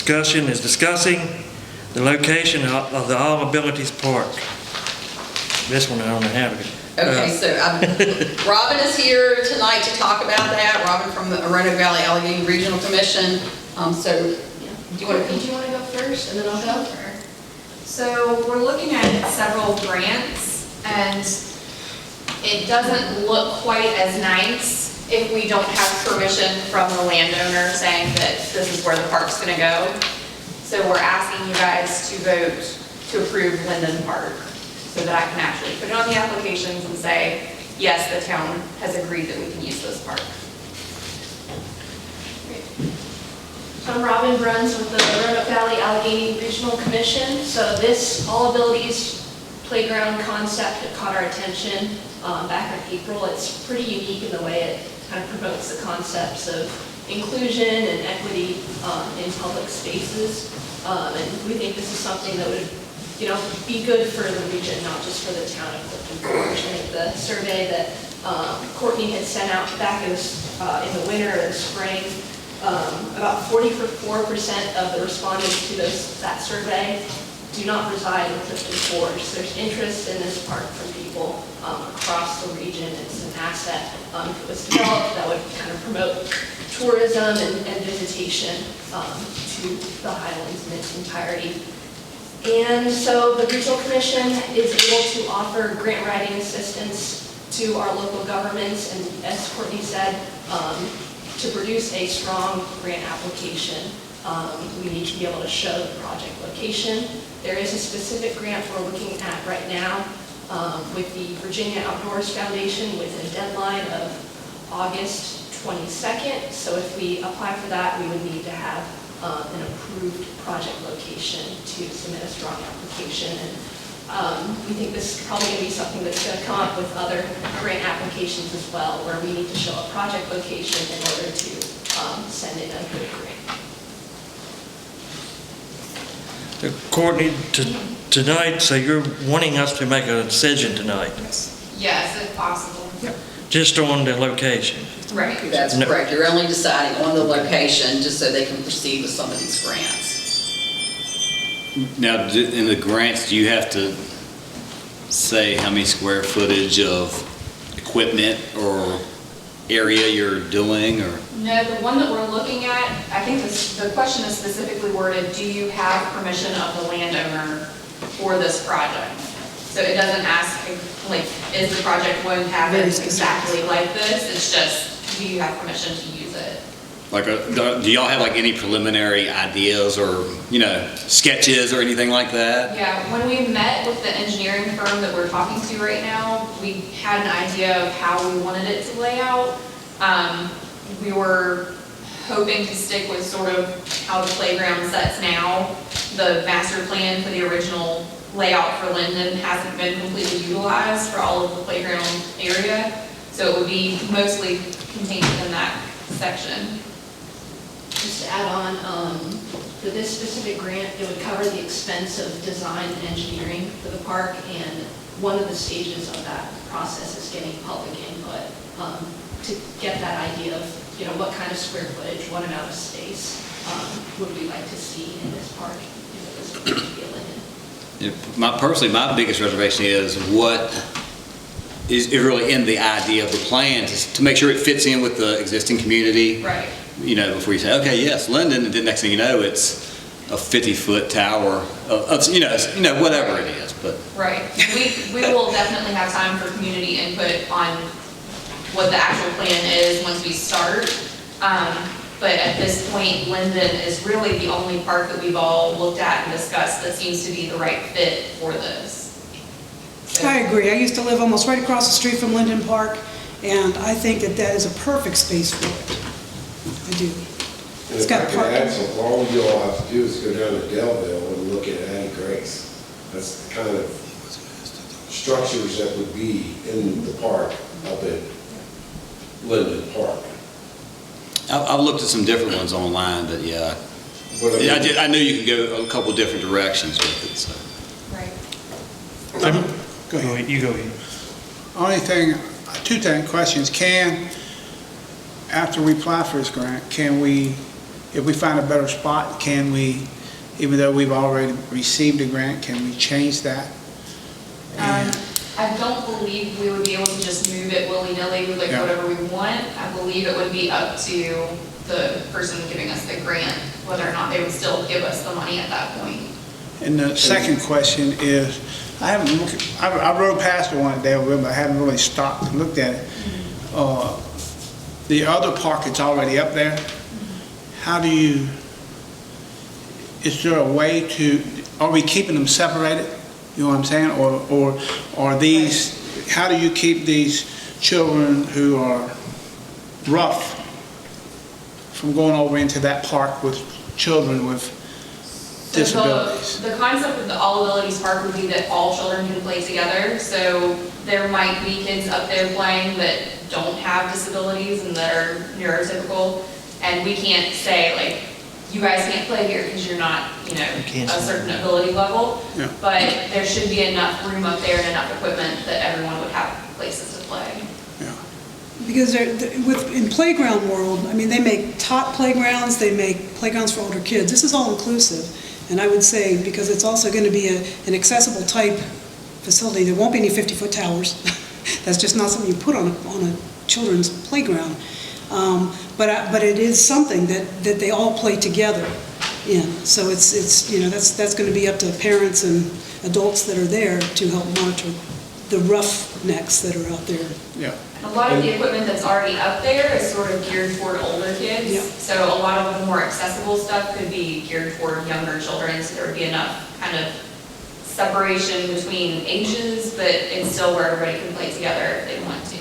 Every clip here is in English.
discussion is discussing the location of the All Abilities Park. This one I don't know how to. Okay, so Robin is here tonight to talk about that. Robin from the Roanoke Valley Allegheny Regional Commission. Do you want to go first, and then I'll go? Sure. So we're looking at several grants, and it doesn't look quite as nice if we don't have permission from the landowner saying that this is where the park's going to go. So we're asking you guys to vote to approve Linden Park, so that I can actually put it on the applications and say, yes, the town has agreed that we can use this park. I'm Robin Bruns with the Roanoke Valley Allegheny Regional Commission. So this All Abilities Playground concept that caught our attention back in April. It's pretty unique in the way it kind of promotes the concepts of inclusion and equity in public spaces. And we think this is something that would be good for the region, not just for the town of Clifton Forge. I think the survey that Courtney had sent out back in the winter or the spring, about 44% of the respondents to that survey do not reside in Clifton Forge. So there's interest in this park from people across the region. It's an asset. If it was developed, that would kind of promote tourism and visitation to the Highlands in its entirety. And so the Regional Commission is able to offer grant writing assistance to our local governments, and as Courtney said, to produce a strong grant application, we need to be able to show the project location. There is a specific grant we're looking at right now with the Virginia Outdoors Foundation with a deadline of August 22nd. So if we apply for that, we would need to have an approved project location to submit a strong application. And we think this is probably going to be something that's going to come up with other grant applications as well, where we need to show a project location in order to send in a good grant. Courtney, tonight, so you're wanting us to make a decision tonight? Yes, if possible. Yep. Just on the location? Right. That's correct. You're only deciding on the location just so they can proceed with some of these grants. Now, in the grants, do you have to say how many square footage of equipment or area you're doing, or? No, the one that we're looking at, I think the question is specifically worded, do you have permission of the landowner for this project? So it doesn't ask, like, is the project going to happen exactly like this? It's just, do you have permission to use it? Like, do y'all have like any preliminary ideas or, sketches or anything like that? Yeah, when we met with the engineering firm that we're talking to right now, we had an idea of how we wanted it to lay out. We were hoping to stick with sort of how the playground sets now. The master plan for the original layout for Linden hasn't been completely utilized for all of the playground area. So it would be mostly contained within that section. Just to add on, for this specific grant, it would cover the expense of design and engineering for the park, and one of the stages of that process is getting public input to get that idea of, what kind of square footage, what amount of space would we like to see in this park if it was going to be a Linden. Personally, my biggest reservation is what is really in the idea of the plan to make sure it fits in with the existing community. Right. Before you say, okay, yes, Linden, and then next thing you know, it's a 50-foot tower of whatever it is. But right, we will definitely have time for community input on what the actual plan is once we start. But at this point, Linden is really the only park that we've all looked at and discussed that seems to be the right fit for this. So. I agree. I used to live almost right across the street from Linden Park, and I think that is a perfect space for it. I do. And if I can add something, all you all have to do is go down to Delville and look at Annie Grace. That's the kind of structures that would be in the park up at Linden Park. I've looked at some different ones online, but yeah. I knew you could go a couple different directions with it. So. Right. Go ahead. You go ahead. Only thing, questions. After we apply for this grant, can we if we find a better spot, can we, even though we've already received a grant, can we change that? I don't believe we would be able to just move it willy-nilly with like Yeah. whatever we want. I believe it would be up to the person giving us the grant, whether or not they would still give us the money at that point. And the second question is, I rode past the one at Daleville, but I haven't really stopped and looked at it. The other park that's already up there, how do you, is there a way to, are we keeping them separated? You know what I'm saying? Or are these, how do you keep these children who are rough from going over into that park with children with disabilities? So the concept of the All Abilities Park would be that all children can play together. So there might be kids up there playing that don't have disabilities and that are neurotypical. And we can't say like, you guys can't play here because you're not, you know, a certain ability level. Yeah. But there should be enough room up there and enough equipment that everyone would have places to play. Because in playground world, I mean, they make top playgrounds, they make playgrounds for older kids. This is all inclusive. And I would say, because it's also going to be an accessible type facility, there won't be any 50-foot towers. That's just not something you put on a children's playground. But it is something that they all play together in. So it's you know, that's going to be up to parents and adults that are there to help monitor the roughnecks that are out there. Yeah. A lot of the equipment that's already up there is sort of geared toward older kids. Yeah. So a lot of the more accessible stuff could be geared toward younger children, so there would be enough kind of separation between ages, but it's still where everybody can play together if they want to.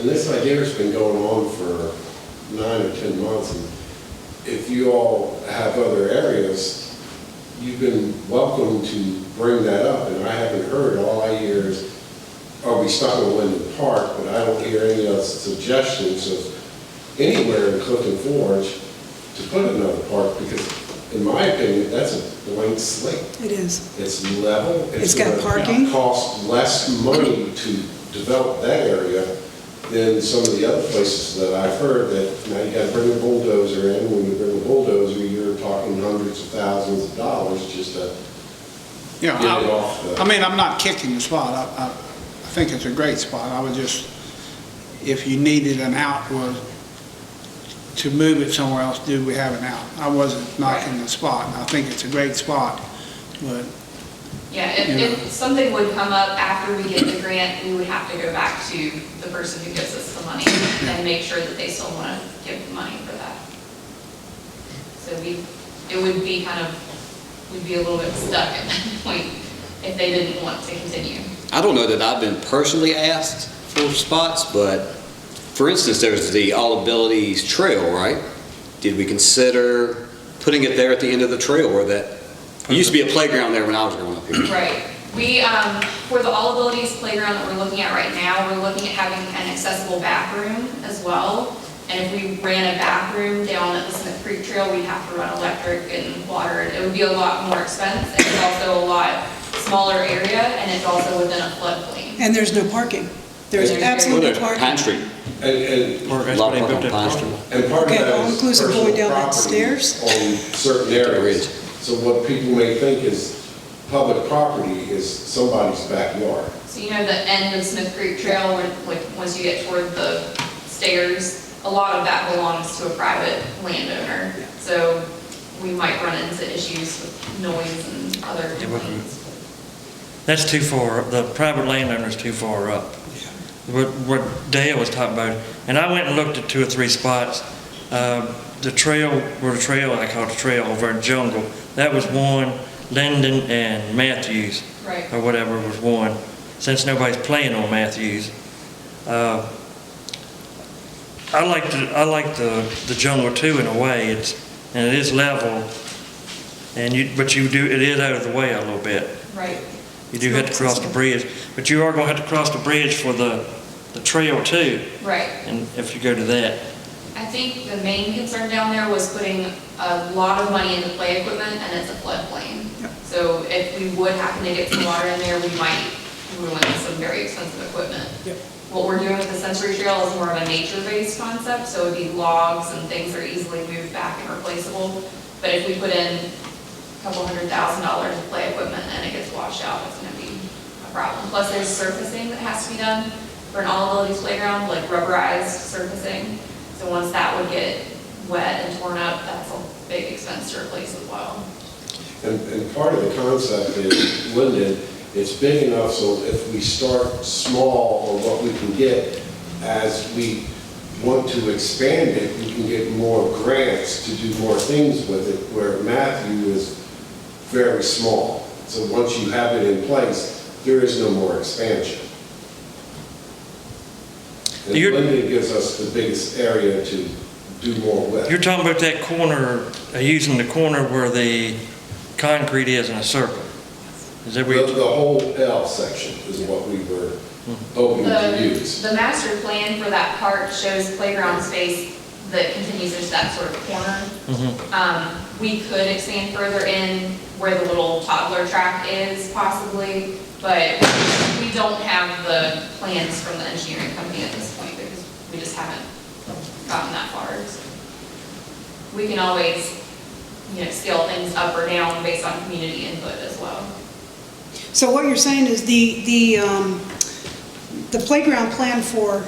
And this idea has been going on for 9 or 10 months, and if you all have other areas, you've been welcome to bring that up, and I haven't heard. All I hear is, are we stuck in Linden Park, but I don't hear any other suggestions of anywhere in Clifton Forge to put another park, because in my opinion, that's a blank slate. It is. It's level. It's got gonna parking. Cost less money to develop that area than some of the other places that I've heard that now you gotta bring a bulldozer in. When you bring a bulldozer, you're talking hundreds of thousands of dollars just to Yeah, get it off the. I mean, I'm not kicking the spot. I think it's a great spot. I was just, if you needed an out, was to move it somewhere else, do we have an out? I wasn't knocking the spot. I think it's a great spot, but Yeah, You know. if something would come up after we get the grant, we would have to go back to the person who gives us the money and make sure that they still want to give the money for that. So it would be kind of, we'd be a little bit stuck at that point if they didn't want to continue. I don't know that I've been personally asked for spots, but for instance, there's the All Abilities Trail, right? Did we consider putting it there at the end of the trail where that, it used to be a playground there when I was growing up here. Right. We, for the All Abilities playground that we're looking at right now, we're looking at having an accessible bathroom as well. And if we ran a bathroom down at the Smith Creek Trail, we'd have to run electric and water. It would be a lot more expensive. It's also a lot smaller area, and it's also within a floodplain. And there's no parking. There's Well, absolutely Well, no there's Pine parking. Street. And Park, A that's lot what of they park built on that Pine park. Street. And part of Okay, that all is inclusive personal going down that property stairs? on certain areas. So what people may think is public property is somebody's backyard. So you know the end of Smith Creek Trail, when, like, once you get toward the stairs, a lot of that belongs to a private landowner. So we might run into issues with noise and other It would- things. That's too far, the private landowner's too far up. What Dale was talking about, and I went and looked at 2 or 3 spots. The trail, I call it the trail over in Jungle, that was one, Linden and Matthews. Right. Or whatever was one, since nobody's playing on Matthews. I like the Jungle too in a way, and it is level, but it is out of the way a little bit. Right. You do have to cross the bridge, but you are going to have to cross the bridge for the trail too, Right. and if you go to that. I think the main concern down there was putting a lot of money into play equipment, and it's a floodplain. So if we would happen to get some water in there, we might ruin some very expensive equipment Yep. What we're doing with the sensory trail is more of a nature-based concept, so it would be logs and things that are easily moved back and replaceable. But if we put in a couple $100,000 of play equipment and it gets washed out, it's gonna be a problem. Plus there's surfacing that has to be done for an all abilities playground, like rubberized surfacing. So once that would get wet and torn up, that's a big expense to replace as well. And part of the concept is, Linden, it's big enough so if we start small or what we can get, as we want to expand it, we can get more grants to do more things with it, where Matthew is very small. So once you have it in place, there is no more expansion. And Linden gives us the biggest area to do more with. You're talking about that corner, using the corner where the concrete is in a circle. Is that where The whole L section is what we were hoping to use. The master plan for that park shows playground space that continues into that sort of corner. We could expand further in where the little toddler track is possibly, but we don't have the plans from the engineering company at this point because we just haven't gotten that far. So we can always, scale things up or down based on community input as well. So what you're saying is the playground plan for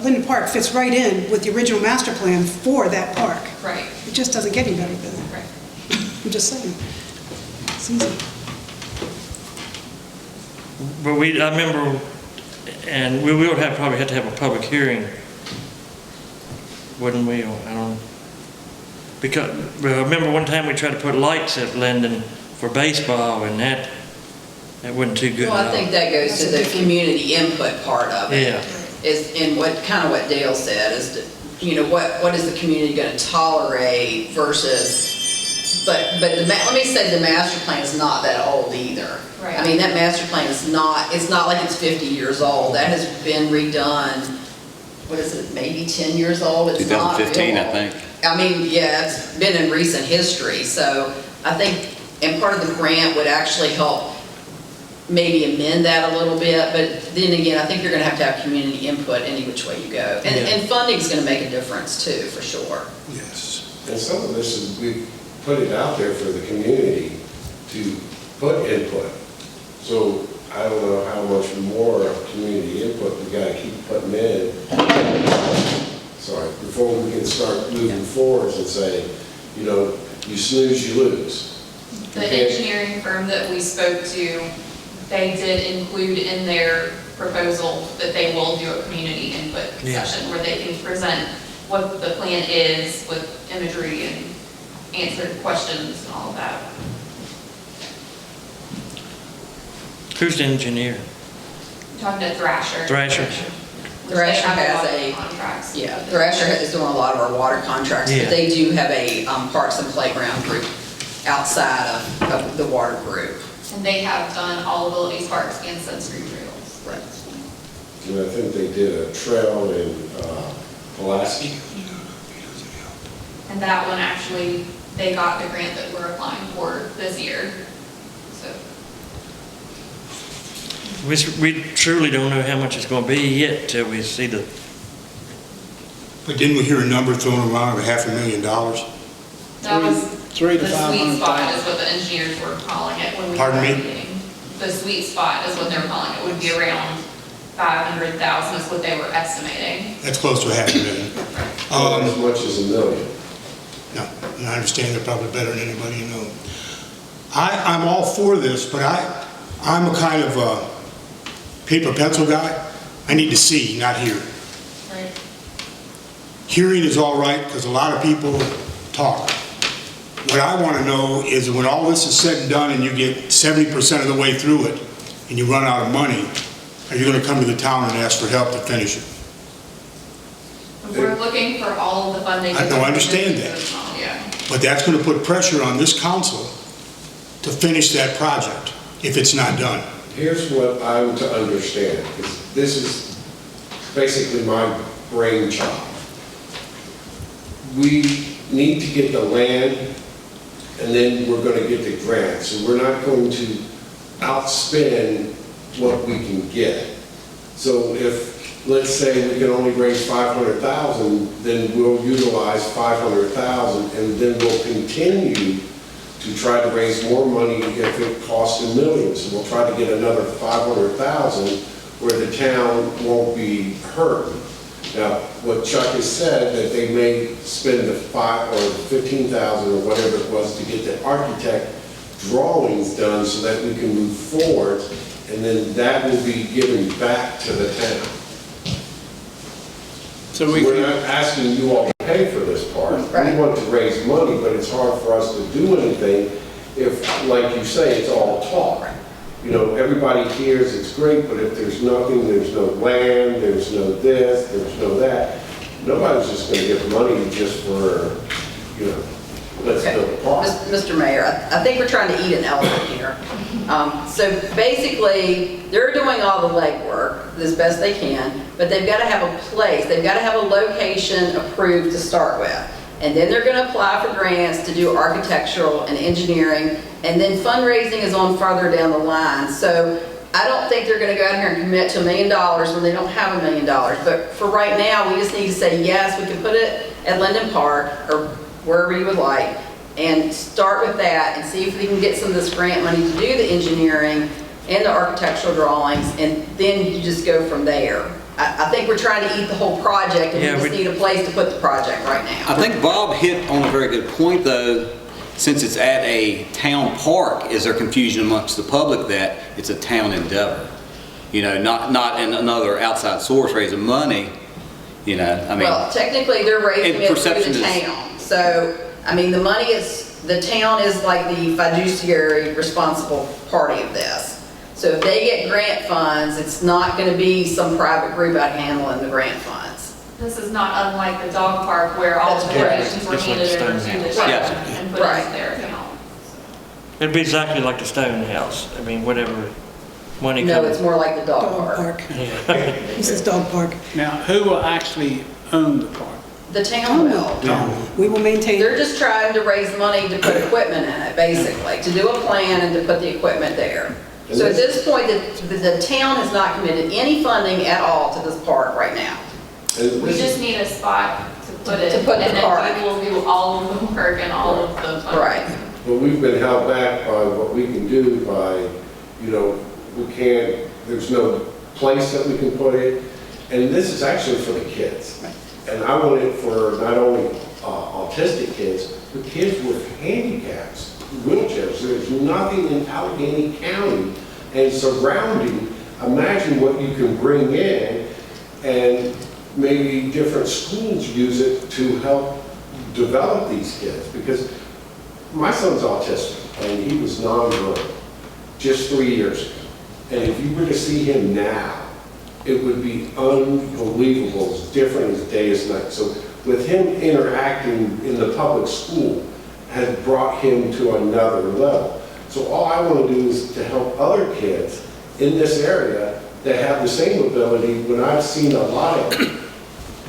Linden Park fits right in with the original master plan for that park. Right. It just doesn't get any better than that. Right. I'm just saying. It's easy. But I remember, and we would probably have to have a public hearing, wouldn't we? I don't know. Because I remember one time we tried to put lights at Linden for baseball, and that wasn't too good Well, at I all. think that goes to the community input part of it. Yeah. Is in what Dale said is, what is the community going to tolerate versus, but let me say the master plan is not that old either. Right. I mean, that master plan is not, it's not like it's 50 years old. That has been redone, what is it, maybe 10 years old? It's not 2015, real I old. think. I mean, yeah, it's been in recent history. So I think, and part of the grant would actually help maybe amend that a little bit, but then again, I think you're gonna have community input any which way you go. And funding's gonna make a difference too, for sure. Yes. And some of this is, we put it out there for the community to put input. So I don't know how much more community input we gotta keep putting in. Sorry, before we can start moving forward and say, you snooze, you lose. The engineering firm that we spoke to, they did include in their proposal that they will do a community input session where they can present what the plan is with imagery and answer questions and all of that. Who's the engineer? Talking to Thrasher. Thrasher. Which Thrasher they have has lot of a- contracts. Yeah, Thrasher is doing a lot of our water contracts, Yeah. but they do have a parks and playground group outside of the water group. And they have done all abilities parks and sensory trails. Right. And I think they did a trail in Pulaski. And that one actually, they got the grant that we're applying for this year. So We truly don't know how much it's going to be yet till we see the. But didn't we hear a number thrown around of $500,000? that was Three to the sweet spot 500,000. is what the engineers were calling it when we Pardon were me? meeting. The sweet spot is what they're calling it, would be around 500,000 is what they were estimating. That's close to $500,000. Not as much as $1 million. No, and I understand they're probably better than anybody you know. I'm all for this, but I'm a kind of a paper pencil guy. I need to see, not hear. Right. Hearing is all right because a lot of people talk. What I want to know is when all this is said and done and you get 70% of the way through it and you run out of money, are you going to come to the town and ask for help to finish it? We're looking for all of the funding. I don't understand that. Yeah. But that's going to put pressure on this council to finish that project if it's not done. Here's what I'm to understand, because this is basically my brainchild. We need to get the land, and then we're going to get the grant. So we're not going to outspend what we can get. So if let's say we can only raise 500,000, then we'll utilize 500,000, and then we'll continue to try to raise more money if it costs a million. So we'll try to get another 500,000 where the town won't be hurt. Now, what Chuck has said, that they may spend the 5 or 15,000 or whatever it was to get the architect drawings done so that we can move forward, and then that will be given back to the town. So we We're can, not asking you all to pay for this part. Right. We want to raise money, but it's hard for us to do anything if, like you say, it's all talk. You know, everybody hears it's great, but if there's nothing, there's no land, there's no this, there's no that, nobody's just going to give money just for, you know, let's Okay. build a park. Mr. Mayor, I think we're trying to eat an elephant here. So basically, they're doing all the legwork as best they can, but they've got to have a place, they've got to have a location approved to start with. And then they're going to apply for grants to do architectural and engineering, and then fundraising is on farther down the line. So I don't think they're going to go out here and commit to $1 million when they don't have $1 million. But for right now, we just need to say, yes, we can put it at Linden Park or wherever you would like, and start with that and see if we can get some of this grant money to do the engineering and the architectural drawings, and then you just go from there. I think we're trying to eat the whole project, and Yeah, we just need a place to put the project right now. I think Bob hit on a very good point, though. Since it's at a town park, is there confusion amongst the public that it's a town endeavor? You know, not in another outside source raising money, you know, I mean. Well, technically, they're raising And it through perception the is- town. So, I mean, the money is, the town is like the fiduciary responsible party of this. So if they get grant funds, it's not going to be some private group out handling the grant funds. This is not unlike the dog park where all the That's correct. donations were It's like handed over to Stonehouse. the town Yeah. and put Right. into their account. It'd be exactly like the Stone House. I mean, whatever money No, comes. it's more like the dog Dog park. park. This is dog park. now, who will actually own the park? The town will. We will maintain. They're just trying to raise money to put equipment in it, basically, to do a plan and to put the equipment there. So at this point, the town has not committed any funding at all to this park right now. And We this just is- need a spot to put it, To put the and park. then we will do all of the work and all of the fundraising. Right. But we've been held back by what we can do by, you know, we can't, there's no place that we can put it. And this is actually for the kids. And I want it for not only autistic kids, but kids with handicaps, wheelchairs. There's nothing in Allegheny County and surrounding. Imagine what you can bring in, and maybe different schools use it to help develop these kids. Because my son's autistic, and he was nonverbal just 3 years ago. And if you were to see him now, it would be unbelievable, as different as day as night. So with him interacting in the public school has brought him to another level. So all I want to do is to help other kids in this area that have the same ability, when I've seen a lot of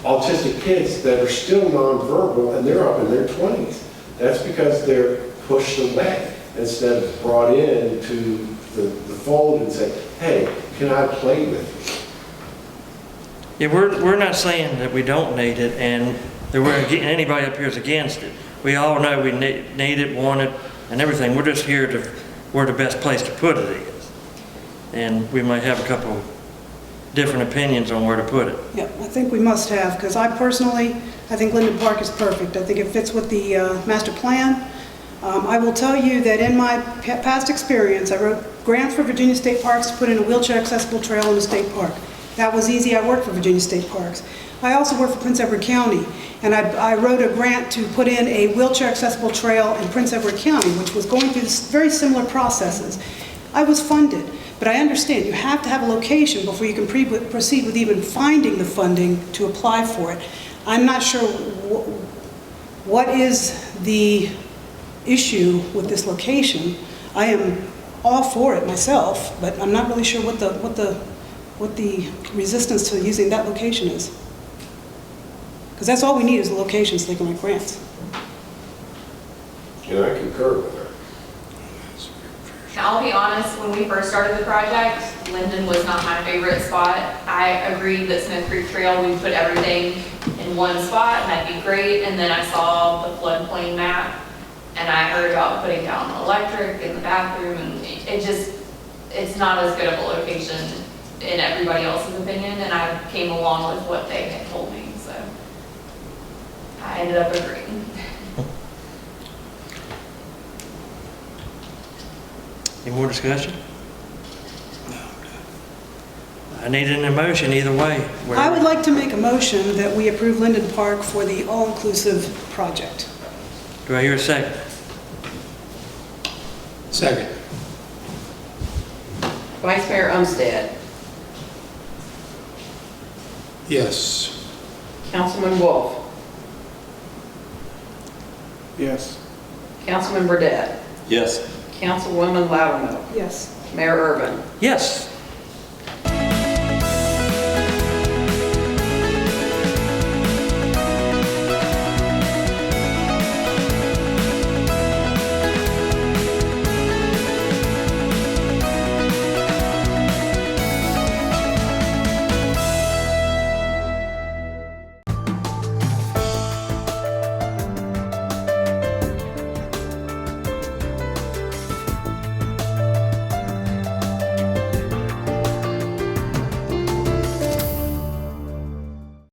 autistic kids that are still nonverbal and they're up in their 20s. That's because they're pushed away instead of brought into the fold and say, hey, can I play with you? Yeah, we're not saying that we don't need it and that anybody up here is against it. We all know we need it, want it, and everything. We're just here to where the best place to put it is. And we might have a couple different opinions on where to put it. Yeah, I think we must have, because I think Linden Park is perfect. I think it fits with the master plan. I will tell you that in my past experience, I wrote grants for Virginia State Parks to put in a wheelchair accessible trail in the state park. That was easy. I worked for Virginia State Parks. I also worked for Prince Edward County, and I wrote a grant to put in a wheelchair accessible trail in Prince Edward County, which was going through very similar processes. I was funded, but I understand you have to have a location before you can proceed with even finding the funding to apply for it. I'm not sure what is the issue with this location. I am all for it myself, but I'm not really sure what the resistance to using that location is. Because that's all we need is a location so they can write grants. And I concur with her. Now, I'll be honest, when we first started the project, Linden was not my favorite spot. I agreed that Smith Creek Trail, we put everything in one spot, and that'd be great. And then I saw the floodplain map, and I heard about putting down electric in the bathroom, and it's not as good of a location in everybody else's opinion, and I came along with what they had told me, so I ended up agreeing. Any more discussion? I need an emotion either way. I would like to make a motion that we approve Linden Park for the all-inclusive project. Do I hear a second? Second. Vice Mayor Umstead, Yes. Councilman Wolf, Yes. Councilman Burdette, Yes. Councilwoman Loudermilk, Yes. Mayor Urban. Yes.